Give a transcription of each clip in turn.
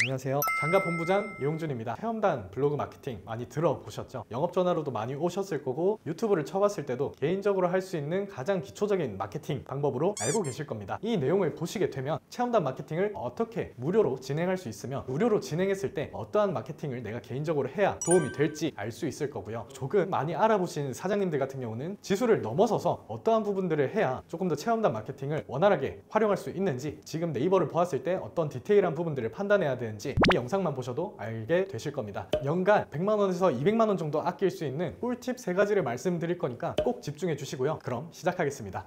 안녕하세요. 장갑본부장 이용준입니다. 체험단 블로그 마케팅 많이 들어보셨죠? 영업전화로도 많이 오셨을 거고 유튜브를 쳐봤을 때도 개인적으로 할 수 있는 가장 기초적인 마케팅 방법으로 알고 계실 겁니다. 이 내용을 보시게 되면 체험단 마케팅을 어떻게 무료로 진행할 수 있으며 무료로 진행했을 때 어떠한 마케팅을 내가 개인적으로 해야 도움이 될지 알 수 있을 거고요. 조금 많이 알아보신 사장님들 같은 경우는 지수를 넘어서서 어떠한 부분들을 해야 조금 더 체험단 마케팅을 원활하게 활용할 수 있는지, 지금 네이버를 보았을 때 어떤 디테일한 부분들을 판단해야 되는지 이 영상만 보셔도 알게 되실 겁니다. 연간 100만원에서 200만원 정도 아낄 수 있는 꿀팁 3가지를 말씀드릴 거니까 꼭 집중해 주시고요. 그럼 시작하겠습니다.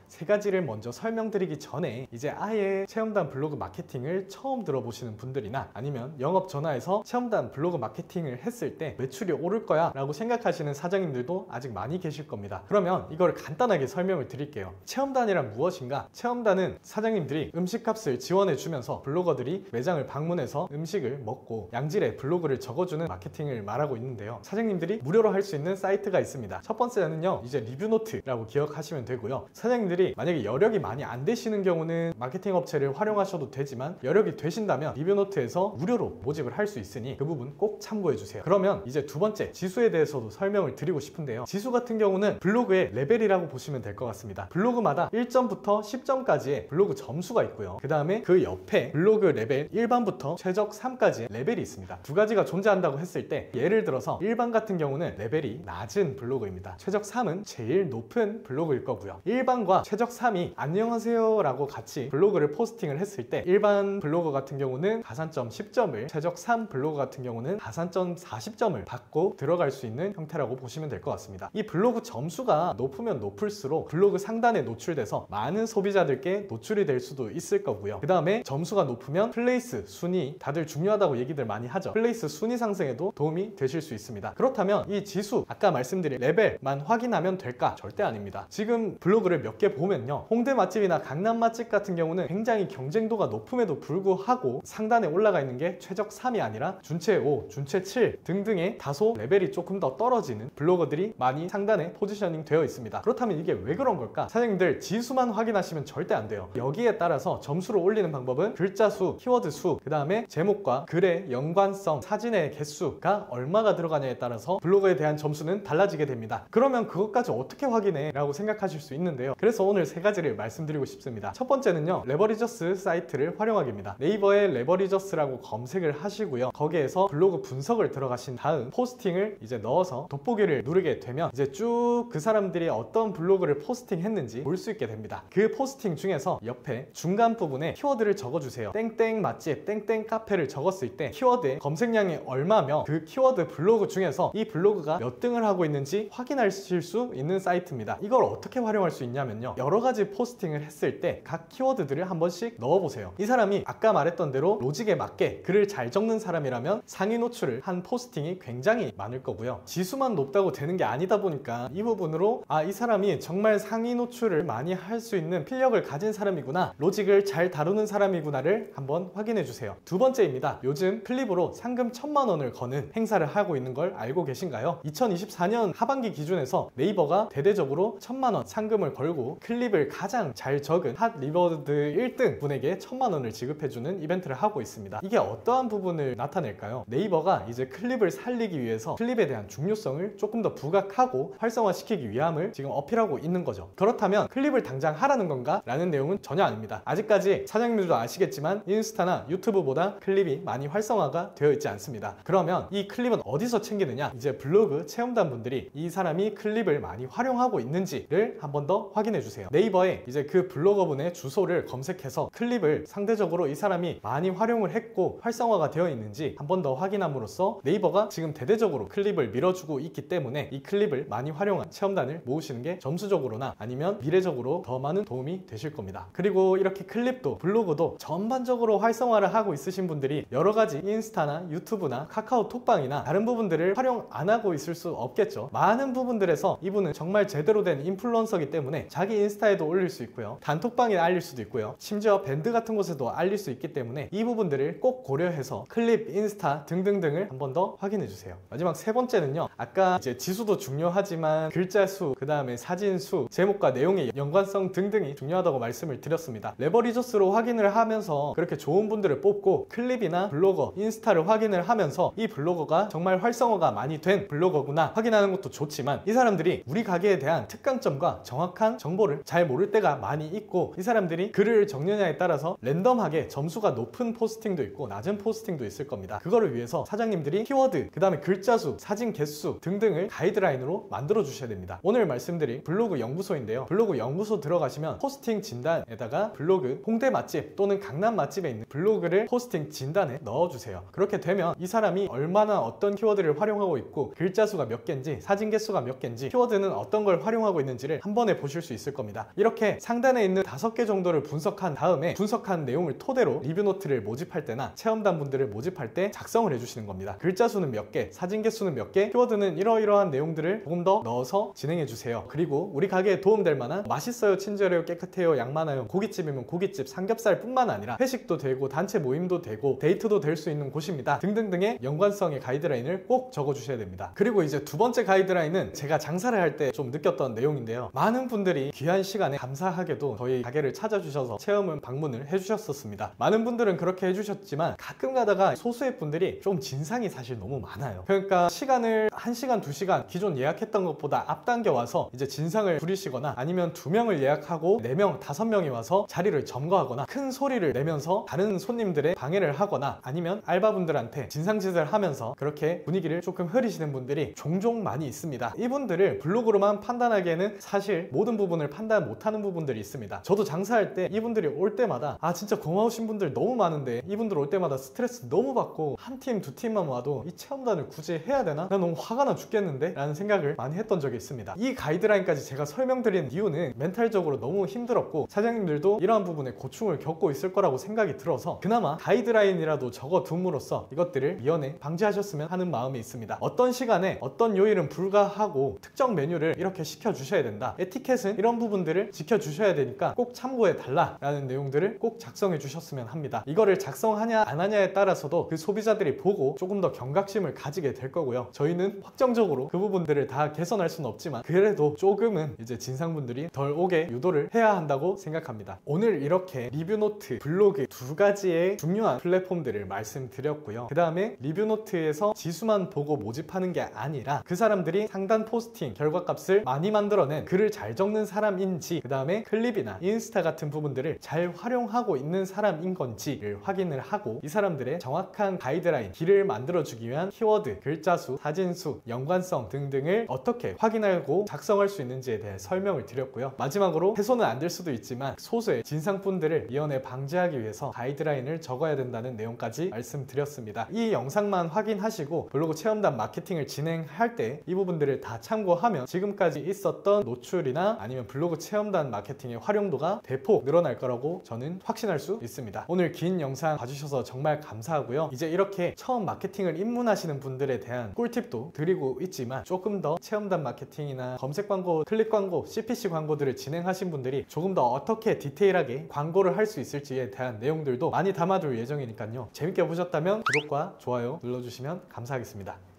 3가지를 먼저 설명드리기 전에 이제 아예 체험단 블로그 마케팅을 처음 들어보시는 분들이나 아니면 영업 전화에서 체험단 블로그 마케팅을 했을 때 매출이 오를 거야 라고 생각하시는 사장님들도 아직 많이 계실 겁니다. 그러면 이걸 간단하게 설명을 드릴게요. 체험단이란 무엇인가? 체험단은 사장님들이 음식값을 지원해 주면서 블로거들이 매장을 방문해서 음식을 먹고 양질의 블로그를 적어주는 마케팅을 말하고 있는데요. 사장님들이 무료로 할 수 있는 사이트가 있습니다. 첫 번째는요, 이제 리뷰노트라고 기억하시면 되고요. 사장님들이 만약에 여력이 많이 안 되시는 경우는 마케팅 업체를 활용하셔도 되지만, 여력이 되신다면 리뷰노트에서 무료로 모집을 할 수 있으니 그 부분 꼭 참고해 주세요. 그러면 이제 두 번째, 지수에 대해서도 설명을 드리고 싶은데요. 지수 같은 경우는 블로그의 레벨이라고 보시면 될 것 같습니다. 블로그마다 1점부터 10점까지의 블로그 점수가 있고요. 그 다음에 그 옆에 블로그 레벨 일반부터 최적 3까지의 레벨이 있습니다. 두 가지가 존재한다고 했을 때, 예를 들어서 일반 같은 경우는 레벨이 낮은 블로그입니다. 최적 3은 제일 높은 블로그일 거고요. 일반과 최적 3이 안녕하세요 라고 같이 블로그를 포스팅을 했을 때, 일반 블로그 같은 경우는 가산점 10점을, 최적 3 블로그 같은 경우는 가산점 40점을 받고 들어갈 수 있는 형태라고 보시면 될 것 같습니다. 이 블로그 점수가 높으면 높을수록 블로그 상단에 노출돼서 많은 소비자들께 노출이 될 수도 있을 거고요. 그 다음에 점수가 높으면 플레이스 순위, 다들 중요하다고 얘기들 많이 하죠. 플레이스 순위 상승에도 도움이 되실 수 있습니다. 그렇다면 이 지수, 아까 말씀드린 레벨만 확인하면 될까? 절대 아닙니다. 지금 블로그를 몇 개 보면요, 홍대 맛집이나 강남 맛집 같은 경우는 굉장히 경쟁도가 높음에도 불구하고 상단에 올라가 있는 게 최적 3이 아니라 준체 5, 준체 7 등등의 다소 레벨이 조금 더 떨어지는 블로거들이 많이 상단에 포지셔닝 되어 있습니다. 그렇다면 이게 왜 그런 걸까? 사장님들, 지수만 확인하시면 절대 안 돼요. 여기에 따라서 점수를 올리는 방법은 글자 수, 키워드 수, 그 다음에 제목과 글의 연관성, 사진의 개수가 얼마가 들어가냐에 따라서 블로그에 대한 점수는 달라지게 됩니다. 그러면 그것까지 어떻게 확인해? 라고 생각하실 수 있는데요. 그래서 오늘 3가지를 말씀드리고 싶습니다. 첫 번째는요, 레버리저스 사이트를 활용하기입니다. 네이버에 레버리저스라고 검색을 하시고요. 거기에서 블로그 분석을 들어가신 다음 포스팅을 이제 넣어서 돋보기를 누르게 되면 이제 쭉 그 사람들이 어떤 블로그를 포스팅했는지 볼 수 있게 됩니다. 그 포스팅 중에서 옆에 중간 부분에 키워드를 적어주세요. 땡땡 맛집, 땡땡 카페를 적었을 때 키워드의 검색량이 얼마며 그 키워드 블로그 중에서 이 블로그가 몇 등을 하고 있는지 확인하실 수 있는 사이트입니다. 이걸 어떻게 활용할 수 있냐면요, 여러 가지 포스팅을 했을 때 각 키워드들을 한 번씩 넣어보세요. 이 사람이 아까 말했던 대로 로직에 맞게 글을 잘 적는 사람이라면 상위 노출을 한 포스팅이 굉장히 많을 거고요. 지수만 높다고 되는 게 아니다 보니까 이 부분으로 이 사람이 정말 상위 노출을 많이 할 수 있는 필력을 가진 사람이구나, 로직을 잘 다루는 사람이구나를 한번 확인해 주세요. 두 번째입니다. 요즘 클립으로 상금 1000만원을 거는 행사를 하고 있는 걸 알고 계신가요? 2024년 하반기 기준에서 네이버가 대대적으로 1000만원 상금을 걸고 클립을 가장 잘 적은 핫 리버드 1등 분에게 1000만원을 지급해주는 이벤트를 하고 있습니다. 이게 어떠한 부분을 나타낼까요? 네이버가 이제 클립을 살리기 위해서 클립에 대한 중요성을 조금 더 부각하고 활성화시키기 위함을 지금 어필하고 있는 거죠. 그렇다면 클립을 당장 하라는 건가? 라는 내용은 전혀 아닙니다. 아직까지 사장님들도 아시겠지만 인스타나 유튜브보다 클립이 많이 활성화가 되어 있지 않습니다. 그러면 이 클립은 어디서 챙기느냐? 이제 블로그 체험단 분들이 이 사람이 클립을 많이 활용하고 있는지를 한 번 더 확인해 주세요. 네이버에 이제 그 블로거분의 주소를 검색해서 클립을 상대적으로 이 사람이 많이 활용을 했고 활성화가 되어 있는지 한 번 더 확인함으로써 네이버가 지금 대대적으로 클립을 밀어주고 있기 때문에 이 클립을 많이 활용한 체험단을 모으시는 게 점수적으로나 아니면 미래적으로 더 많은 도움이 되실 겁니다. 그리고 이렇게 클립도 블로그도 전반적으로 활성화를 하고 있으신 분들이 여러 가지 인스타나 유튜브나 카카오톡방이나 다른 부분들을 활용 안 하고 있을 수 없겠죠. 많은 부분들에서 이분은 정말 제대로 된 인플루언서이기 때문에 자기 인스타에도 올릴 수 있고요, 단톡방에 알릴 수도 있고요, 심지어 밴드 같은 곳에도 알릴 수 있기 때문에 이 부분들을 꼭 고려해서 클립, 인스타 등등등을 한 번 더 확인해 주세요. 마지막 세 번째는요, 아까 이제 지수도 중요하지만 글자 수, 그 다음에 사진 수, 제목과 내용의 연관성 등등이 중요하다고 말씀을 드렸습니다. 레버리저스로 확인을 하면서 그렇게 좋은 분들을 뽑고 클립이나 블로거, 인스타를 확인을 하면서 이 블로거가 정말 활성화가 많이 된 블로거구나 확인하는 것도 좋지만, 이 사람들이 우리 가게에 대한 특강점과 정확한 정보를 잘 모를 때가 많이 있고, 이 사람들이 글을 적느냐에 따라서 랜덤하게 점수가 높은 포스팅도 있고 낮은 포스팅도 있을 겁니다. 그거를 위해서 사장님들이 키워드, 그 다음에 글자 수, 사진 개수 등등을 가이드라인으로 만들어 주셔야 됩니다. 오늘 말씀드린 블로그 연구소인데요, 블로그 연구소 들어가시면 포스팅 진단에다가 블로그 홍대 맛집 또는 강남 맛집에 있는 블로그를 포스팅 진단에 넣어주세요. 그렇게 되면 이 사람이 얼마나 어떤 키워드를 활용하고 있고, 글자 수가 몇 개인지, 사진 개수가 몇 개인지, 키워드는 어떤 걸 활용하고 있는지를 한 번에 보실 수 있을 겁니다. 이렇게 상단에 있는 5개 정도를 분석한 다음에 분석한 내용을 토대로 리뷰 노트를 모집할 때나 체험단 분들을 모집할 때 작성을 해주시는 겁니다. 글자 수는 몇 개, 사진 개수는 몇 개, 키워드는 이러이러한 내용들을 조금 더 넣어서 진행해 주세요. 그리고 우리 가게에 도움될 만한 맛있어요, 친절해요, 깨끗해요, 양 많아요, 고깃집이면 고깃집, 삼겹살 뿐만 아니라 회식도 되고 단체 모임도 되고 데이트도 될 수 있는 곳입니다 등등등의 연관성의 가이드라인을 꼭 적어주셔야 됩니다. 그리고 이제 두 번째 가이드라인은 제가 장사를 할 때 좀 느꼈던 내용인데요, 많은 분들이 귀한 시간에 감사하게도 저희 가게를 찾아주셔서 체험을 방문을 해주셨었습니다. 많은 분들은 그렇게 해주셨지만 가끔 가다가 소수의 분들이 좀 진상이 사실 너무 많아요. 그러니까 시간을 1시간, 2시간 기존 예약했던 것보다 앞당겨 와서 이제 진상을 부리시거나, 아니면 2명을 예약하고 4명, 5명이 와서 자리를 점거하거나 큰 소리를 내면서 다른 손님들의 방해를 하거나, 아니면 알바분들한테 진상짓을 하면서 그렇게 분위기를 조금 흐리시는 분들이 종종 많이 있습니다. 이분들을 블로그로만 판단하기에는 사실 모든 부분을 판단 못하는 부분들이 있습니다. 저도 장사할 때 이분들이 올 때마다 진짜 고마우신 분들 너무 많은데 이분들 올 때마다 스트레스 너무 받고, 한 팀, 두 팀만 와도 이 체험단을 굳이 해야 되나? 나 너무 화가 나 죽겠는데? 라는 생각을 많이 했던 적이 있습니다. 이 가이드라인까지 제가 설명드리는 이유는 멘탈적으로 너무 힘들었고, 사장님들도 이러한 부분에 고충을 겪고 있을 거라고 생각이 들어서 그나마 가이드라인이라도 적어둠으로써 이것들을 미연에 방지하셨으면 하는 마음이 있습니다. 어떤 시간에 어떤 요일은 불가하고 특정 메뉴를 이렇게 시켜주셔야 된다, 에티켓은 이런 부분들을 지켜주셔야 되니까 꼭 참고해 달라 라는 내용들을 꼭 작성해 주셨으면 합니다. 이거를 작성하냐 안 하냐에 따라서도 그 소비자들이 보고 조금 더 경각심을 가지게 될 거고요. 저희는 확정적으로 그 부분들을 다 개선할 수는 없지만 그래도 조금은 이제 진상분들이 덜 오게 유도를 해야 한다고 생각합니다. 오늘 이렇게 리뷰노트, 블로그 두 가지의 중요한 플랫폼들을 말씀드렸고요. 그 다음에 리뷰노트에서 지수만 보고 모집하는 게 아니라 그 사람들이 상단 포스팅 결과값을 많이 만들어낸 글을 잘 적는 사람인지, 그 다음에 클립이나 인스타 같은 부분들을 잘 활용하고 있는 사람인 건지를 확인을 하고, 이 사람들의 정확한 가이드라인, 길을 만들어주기 위한 키워드, 글자 수, 사진 수, 연관성 등등을 어떻게 확인하고 작성할 수 있는지에 대해 설명을 드렸고요. 마지막으로 해소는 안 될 수도 있지만 소수의 진상분들을 미연에 방지하기 위해서 가이드라인을 적어야 된다는 내용까지 말씀드렸습니다. 이 영상만 확인하시고 블로그 체험단 마케팅을 진행할 때 이 부분들을 다 참고하면 지금까지 있었던 노출이나 아니면 블로그 체험단 마케팅의 활용도가 대폭 늘어날 거라고 저는 확신할 수 있습니다. 오늘 긴 영상 봐주셔서 정말 감사하고요. 이제 이렇게 처음 마케팅을 입문하시는 분들에 대한 꿀팁도 드리고 있지만, 조금 더 체험단 마케팅이나 검색 광고, 클릭 광고, CPC 광고들을 진행하신 분들이 조금 더 어떻게 디테일하게 광고를 할 수 있을지에 대한 내용들도 많이 담아둘 예정이니까요. 재밌게 보셨다면 구독과 좋아요 눌러주시면 감사하겠습니다.